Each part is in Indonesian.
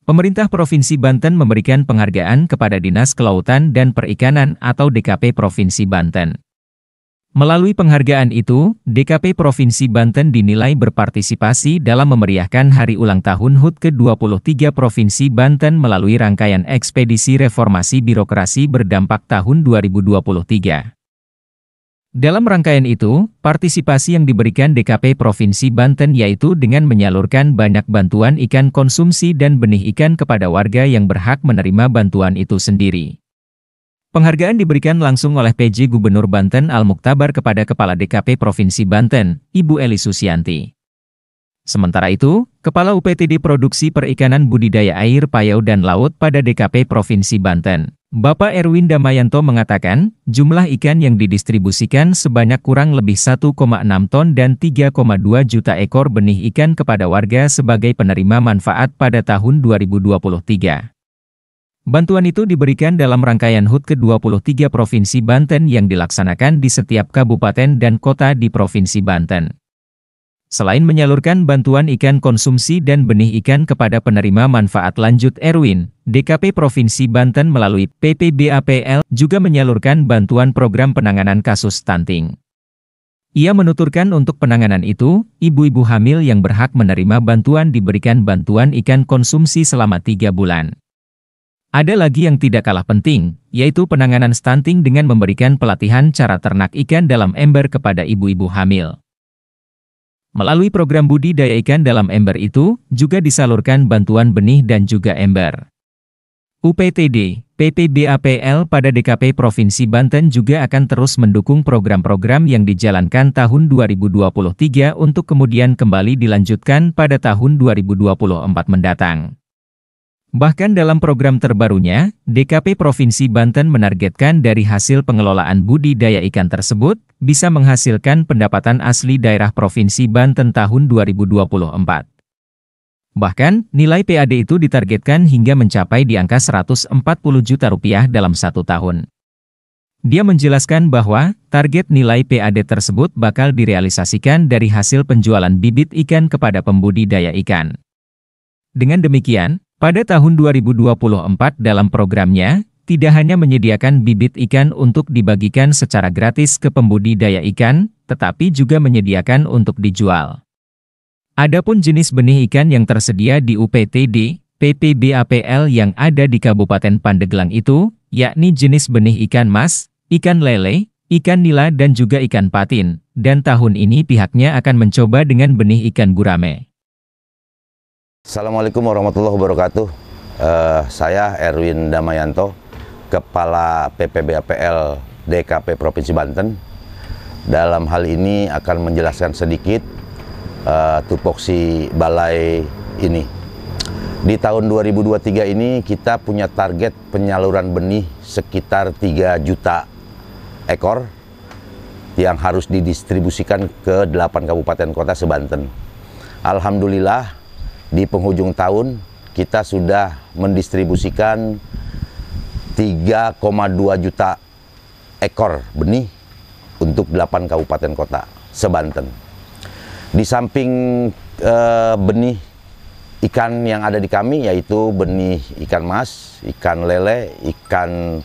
Pemerintah Provinsi Banten memberikan penghargaan kepada Dinas Kelautan dan Perikanan atau DKP Provinsi Banten. Melalui penghargaan itu, DKP Provinsi Banten dinilai berpartisipasi dalam memeriahkan hari ulang tahun HUT ke-23 Provinsi Banten melalui rangkaian ekspedisi reformasi birokrasi berdampak tahun 2023. Dalam rangkaian itu, partisipasi yang diberikan DKP Provinsi Banten yaitu dengan menyalurkan banyak bantuan ikan konsumsi dan benih ikan kepada warga yang berhak menerima bantuan itu sendiri. Penghargaan diberikan langsung oleh PJ Gubernur Banten Al-Muktabar kepada Kepala DKP Provinsi Banten, Ibu Eli Susianti. Sementara itu, Kepala UPTD Produksi Perikanan Budidaya Air Payau dan Laut pada DKP Provinsi Banten, Bapak Erwin Damayanto mengatakan, jumlah ikan yang didistribusikan sebanyak kurang lebih 1,6 ton dan 3,2 juta ekor benih ikan kepada warga sebagai penerima manfaat pada tahun 2023. Bantuan itu diberikan dalam rangkaian HUT ke-23 Provinsi Banten yang dilaksanakan di setiap kabupaten dan kota di Provinsi Banten. Selain menyalurkan bantuan ikan konsumsi dan benih ikan kepada penerima manfaat lanjut Erwin, DKP Provinsi Banten melalui PPBAPL juga menyalurkan bantuan program penanganan kasus stunting. Ia menuturkan untuk penanganan itu, ibu-ibu hamil yang berhak menerima bantuan diberikan bantuan ikan konsumsi selama 3 bulan. Ada lagi yang tidak kalah penting, yaitu penanganan stunting dengan memberikan pelatihan cara ternak ikan dalam ember kepada ibu-ibu hamil. Melalui program budidaya ikan dalam ember itu, juga disalurkan bantuan benih dan juga ember. UPTD, PPBAPL pada DKP Provinsi Banten juga akan terus mendukung program-program yang dijalankan tahun 2023 untuk kemudian kembali dilanjutkan pada tahun 2024 mendatang. Bahkan dalam program terbarunya, DKP Provinsi Banten menargetkan dari hasil pengelolaan budidaya ikan tersebut, bisa menghasilkan pendapatan asli daerah Provinsi Banten tahun 2024. Bahkan, nilai PAD itu ditargetkan hingga mencapai di angka 140 juta rupiah dalam 1 tahun. Dia menjelaskan bahwa, target nilai PAD tersebut bakal direalisasikan dari hasil penjualan bibit ikan kepada pembudidaya ikan. Dengan demikian, pada tahun 2024 dalam programnya, tidak hanya menyediakan bibit ikan untuk dibagikan secara gratis ke pembudidaya ikan, tetapi juga menyediakan untuk dijual. Adapun jenis benih ikan yang tersedia di UPTD, PPBAPL yang ada di Kabupaten Pandeglang itu, yakni jenis benih ikan mas, ikan lele, ikan nila dan juga ikan patin, dan tahun ini pihaknya akan mencoba dengan benih ikan gurame. Assalamualaikum warahmatullahi wabarakatuh. Saya Erwin Damayanto, Kepala PPBAPL DKP Provinsi Banten. Dalam hal ini akan menjelaskan sedikit tupoksi balai ini. Di tahun 2023 ini kita punya target penyaluran benih sekitar 3 juta ekor yang harus didistribusikan ke 8 kabupaten kota se-Banten. Alhamdulillah, di penghujung tahun, kita sudah mendistribusikan 3,2 juta ekor benih untuk 8 kabupaten kota se-Banten. Di samping benih ikan yang ada di kami, yaitu benih ikan mas, ikan lele, ikan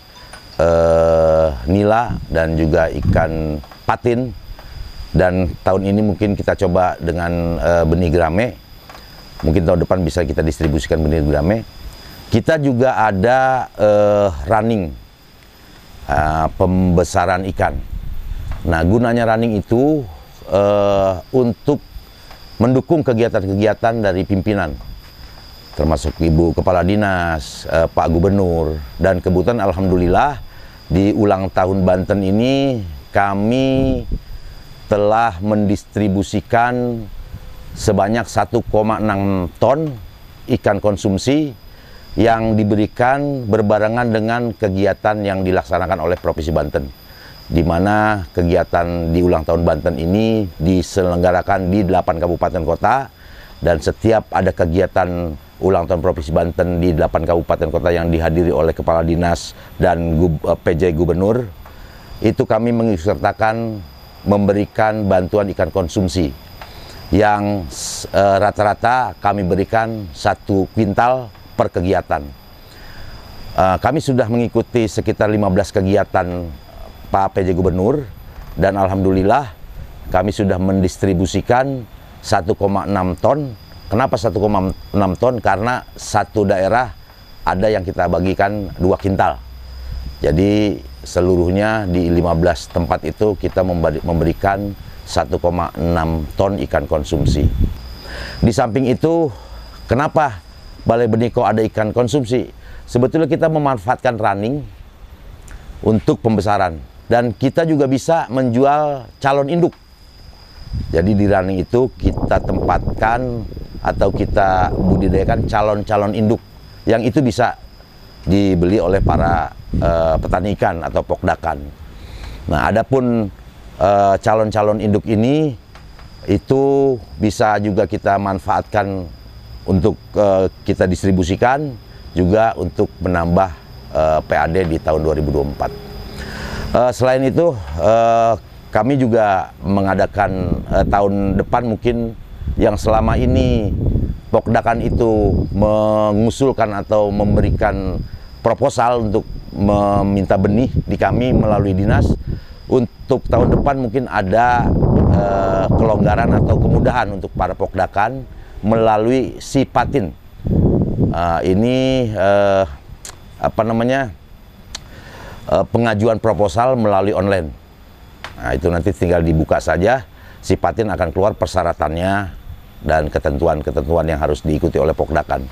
nila, dan juga ikan patin. Dan tahun ini mungkin kita coba dengan benih gurame. Mungkin tahun depan bisa kita distribusikan benih gurame. Kita juga ada running pembesaran ikan. Nah, gunanya running itu untuk mendukung kegiatan-kegiatan dari pimpinan, termasuk Ibu Kepala Dinas, Pak Gubernur, dan kebetulan alhamdulillah di ulang tahun Banten ini kami telah mendistribusikan sebanyak 1,6 ton ikan konsumsi yang diberikan berbarengan dengan kegiatan yang dilaksanakan oleh Provinsi Banten, di mana kegiatan di ulang tahun Banten ini diselenggarakan di 8 kabupaten kota, dan setiap ada kegiatan ulang tahun Provinsi Banten di 8 kabupaten kota yang dihadiri oleh Kepala Dinas dan PJ Gubernur, itu kami mengikutsertakan memberikan bantuan ikan konsumsi yang rata-rata kami berikan 1 kuintal per kegiatan. Kami sudah mengikuti sekitar 15 kegiatan Pak PJ Gubernur, dan alhamdulillah kami sudah mendistribusikan 1,6 ton. Kenapa 1,6 ton? Karena satu daerah ada yang kita bagikan 2 kintal. Jadi seluruhnya di 15 tempat itu kita memberikan 1,6 ton ikan konsumsi. Di samping itu, kenapa Balai Benih kok ada ikan konsumsi? Sebetulnya kita memanfaatkan running untuk pembesaran, dan kita juga bisa menjual calon induk. Jadi di running itu kita tempatkan atau kita budidayakan calon-calon induk yang itu bisa dibeli oleh para petani ikan atau pokdakan. Nah, adapun calon-calon induk ini itu bisa juga kita manfaatkan untuk kita distribusikan, juga untuk menambah PAD di tahun 2024. Selain itu, kami juga mengadakan tahun depan mungkin yang selama ini pokdakan itu mengusulkan atau memberikan proposal untuk meminta benih di kami melalui dinas. Untuk tahun depan mungkin ada kelonggaran atau kemudahan untuk para pokdakan melalui Sipatin. Ini pengajuan proposal melalui online. Nah, itu nanti tinggal dibuka saja, Sipatin akan keluar persyaratannya dan ketentuan-ketentuan yang harus diikuti oleh pokdakan.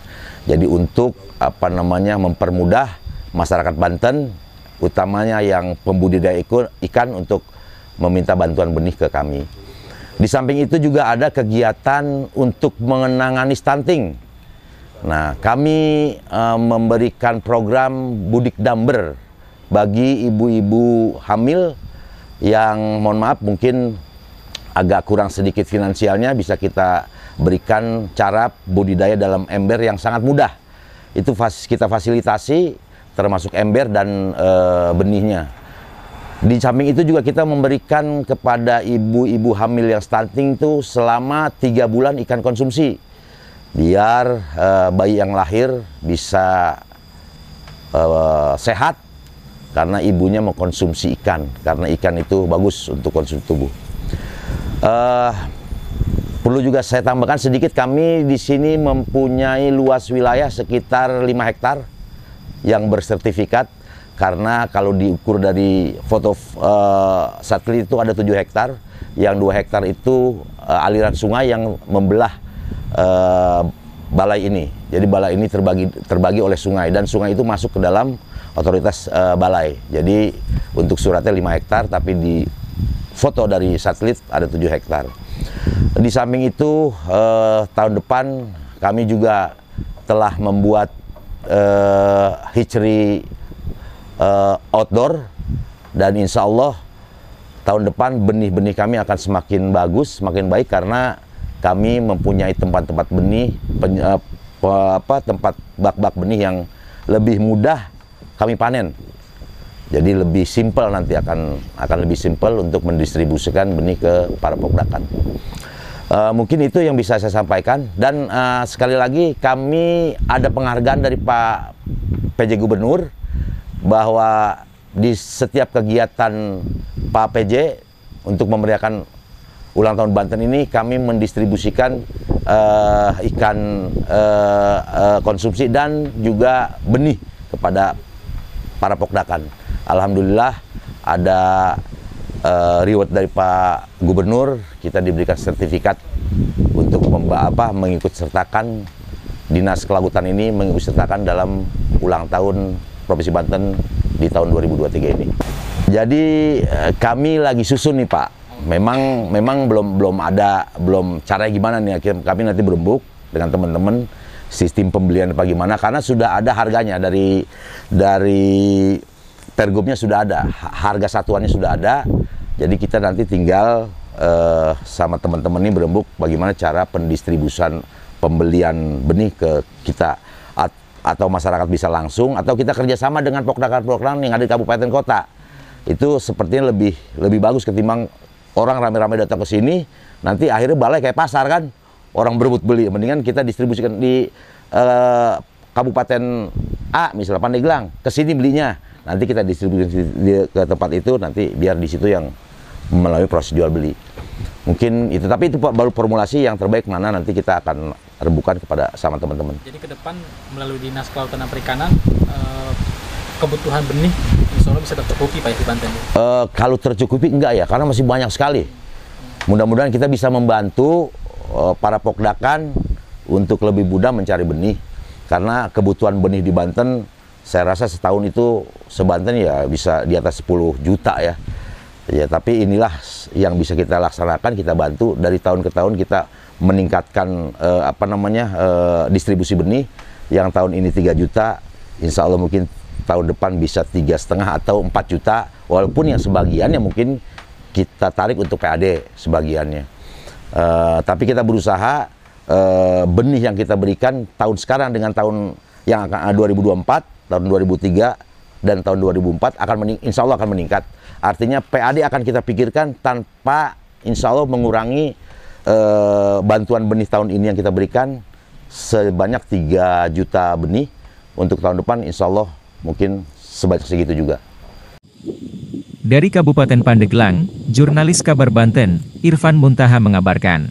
Jadi untuk mempermudah masyarakat Banten, utamanya yang pembudidaya ikan, untuk meminta bantuan benih ke kami. Di samping itu juga ada kegiatan untuk menangani stunting. Nah, kami memberikan program Budik Damber bagi ibu-ibu hamil yang mohon maaf mungkin agak kurang sedikit finansialnya, bisa kita berikan cara budidaya dalam ember yang sangat mudah. Itu kita fasilitasi termasuk ember dan benihnya. Di samping itu juga kita memberikan kepada ibu-ibu hamil yang stunting itu selama 3 bulan ikan konsumsi, biar bayi yang lahir bisa sehat karena ibunya mengkonsumsi ikan, karena ikan itu bagus untuk konsumsi tubuh. Perlu juga saya tambahkan sedikit, kami di sini mempunyai luas wilayah sekitar 5 hektar yang bersertifikat, karena kalau diukur dari foto satelit itu ada 7 hektar, yang 2 hektar itu aliran sungai yang membelah balai ini. Jadi balai ini terbagi oleh sungai, dan sungai itu masuk ke dalam otoritas balai. Jadi untuk suratnya 5 hektar, tapi di foto dari satelit ada 7 hektar. Di samping itu tahun depan kami juga telah membuat hatchery outdoor, dan insya Allah tahun depan benih-benih kami akan semakin bagus, semakin baik, karena kami mempunyai tempat-tempat benih, tempat bak-bak benih yang lebih mudah kami panen. Jadi lebih simpel, nanti akan lebih simpel untuk mendistribusikan benih ke para pokdakan. Mungkin itu yang bisa saya sampaikan, dan sekali lagi kami ada penghargaan dari Pak PJ Gubernur bahwa di setiap kegiatan Pak PJ untuk memeriahkan ulang tahun Banten ini, kami mendistribusikan ikan konsumsi dan juga benih kepada para pokdakan. Alhamdulillah ada reward dari Pak Gubernur, kita diberikan sertifikat untuk mengikut sertakan Dinas Kelautan ini, mengikut sertakan dalam ulang tahun Provinsi Banten di tahun 2023 ini. Jadi kami lagi susun nih Pak. Memang belum caranya gimana nih, kami nanti berembuk dengan teman-teman sistem pembelian apa gimana, karena sudah ada harganya dari Pergubnya, sudah ada harga satuannya, sudah ada. Jadi kita nanti tinggal sama teman-teman ini berembuk bagaimana cara pendistribusian pembelian benih ke kita, atau masyarakat bisa langsung, atau kita kerjasama dengan pokdakan-pokdakan yang ada di kabupaten kota. Itu sepertinya lebih bagus ketimbang orang rame-rame datang ke sini, nanti akhirnya balai kayak pasar kan, orang berebut beli. Mendingan kita distribusikan di Kabupaten A, misalnya Pandeglang, ke sini belinya. Nanti kita distribusi ke tempat itu, nanti biar di situ yang melalui proses jual beli. Mungkin itu, tapi itu baru formulasi yang terbaik mana nanti kita akan rembukan kepada sama teman-teman. Jadi ke depan melalui Dinas Kelautan dan Perikanan, kebutuhan benih insya Allah bisa tercukupi Pak ya di Banten? Kalau tercukupi enggak ya, karena masih banyak sekali. Mudah-mudahan kita bisa membantu para pokdakan untuk lebih mudah mencari benih. Karena kebutuhan benih di Banten, saya rasa setahun itu sebanten ya bisa di atas 10 juta ya. Ya, tapi inilah yang bisa kita laksanakan, kita bantu dari tahun ke tahun kita meningkatkan distribusi benih. Yang tahun ini 3 juta, insya Allah mungkin tahun depan bisa 3,5 atau 4 juta, walaupun yang sebagiannya mungkin kita tarik untuk PAD sebagiannya. Tapi kita berusaha benih yang kita berikan tahun sekarang dengan tahun yang akan 2024, tahun 2003 dan tahun 2004 insya Allah akan meningkat. Artinya PAD akan kita pikirkan tanpa insya Allah mengurangi bantuan benih tahun ini yang kita berikan sebanyak 3 juta benih. Untuk tahun depan insya Allah mungkin sebanyak segitu juga. Dari Kabupaten Pandeglang, jurnalis Kabar Banten, Irfan Muntaha mengabarkan.